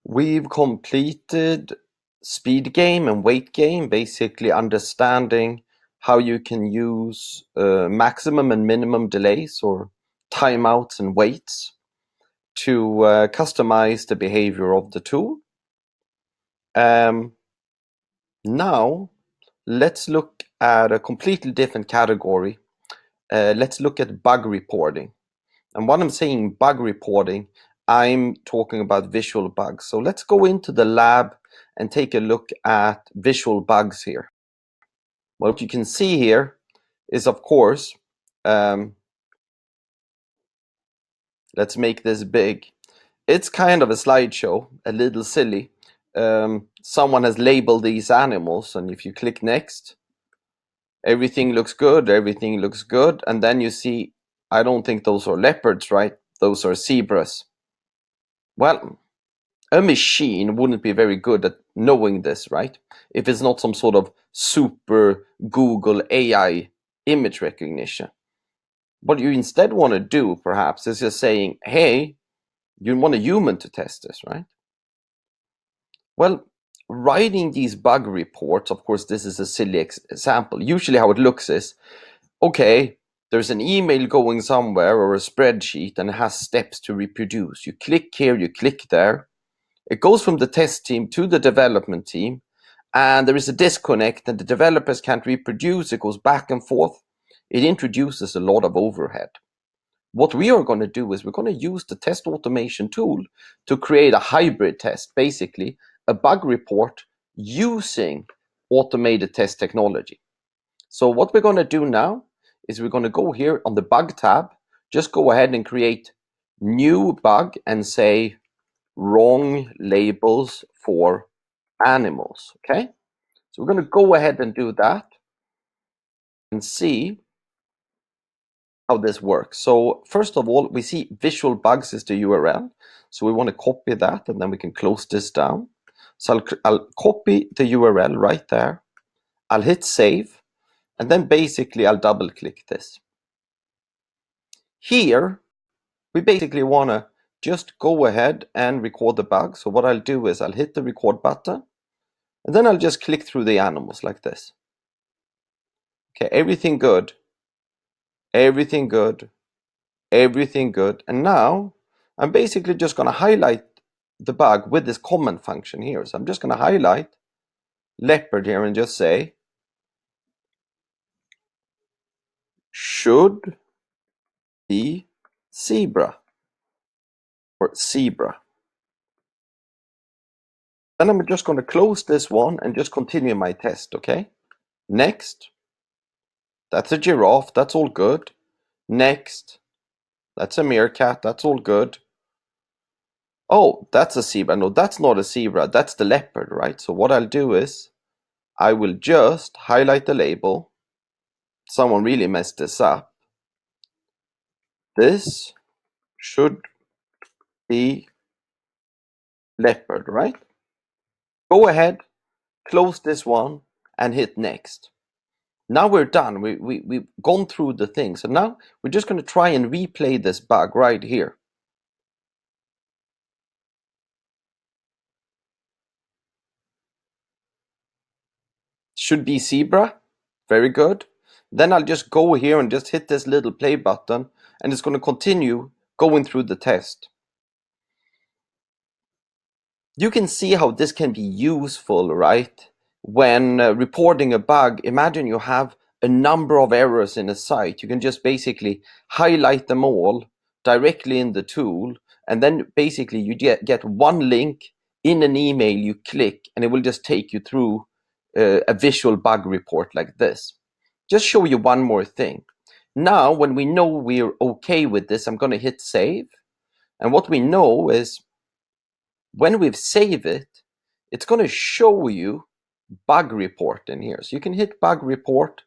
We've completed speed game and weight game, basically understanding how you can use maximum and minimum delays or timeouts and waits to customize the behavior of the tool. Now, let's look at a completely different category. Let's look at bug reporting. And when I'm saying bug reporting, I'm talking about visual bugs. So let's go into the lab and take a look at visual bugs here. What you can see here is, of course, let's make this big. It's kind of a slideshow, a little silly. Someone has labeled these animals, and if you click next, everything looks good, and then you see, I don't think those are leopards, right? Those are zebras. Well, a machine wouldn't be very good at knowing this, right? If it's not some sort of super Google AI image recognition. What you instead want to do, perhaps, is just saying, hey, you want a human to test this, right? Well, writing these bug reports, of course, this is a silly example. Usually how it looks is, okay, there's an email going somewhere or a spreadsheet and it has steps to reproduce. You click here, you click there. It goes from the test team to the development team, and there is a disconnect and the developers can't reproduce. It goes back and forth. It introduces a lot of overhead. What we are going to do is we're going to use the test automation tool to create a hybrid test, basically a bug report using automated test technology. So what we're going to do now is we're going to go here on the bug tab, just go ahead and create new bug and say wrong labels for animals. Okay, so we're going to go ahead and do that and see how this works. So first of all, we see visual bugs is the URL. So we want to copy that and then we can close this down. So I'll copy the URL right there. I'll hit save and then basically I'll double click this. Here, we basically want to just go ahead and record the bug. So what I'll do is I'll hit the record button and then I'll just click through the animals like this. Okay, everything good, everything good, everything good. And now I'm basically just going to highlight the bug with this comment function here. So I'm just going to highlight leopard here and just say, should be zebra or zebra. Then I'm just going to close this one and just continue my test, okay? Next. That's a giraffe, that's all good. Next. That's a meerkat, that's all good. Oh, that's a zebra. No, that's not a zebra, that's the leopard, right? So what I'll do is I will just highlight the label. Someone really messed this up. This should be leopard, right? Go ahead, close this one and hit next. Now we're done. We've gone through the thing. So now we're just going to try and replay this bug right here. Should be zebra. Very good. Then I'll just go here and just hit this little play button and it's going to continue going through the test. You can see how this can be useful, right? When reporting a bug, imagine you have a number of errors in a site. You can just basically highlight them all directly in the tool, and then basically you get one link in an email you click, and it will just take you through a visual bug report like this. Just show you one more thing. Now, when we know we're okay with this, I'm going to hit save. And what we know is when we've saved it, it's going to show you bug report in here. So you can hit bug report,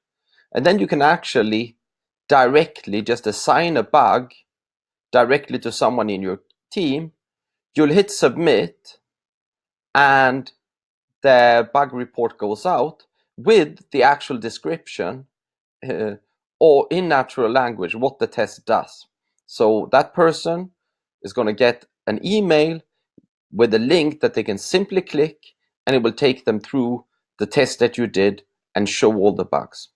and then you can actually directly just assign a bug directly to someone in your team. You'll hit submit, and the bug report goes out with the actual description or in natural language what the test does. So that person is going to get an email with a link that they can simply click, and it will take them through the test that you did and show all the bugs.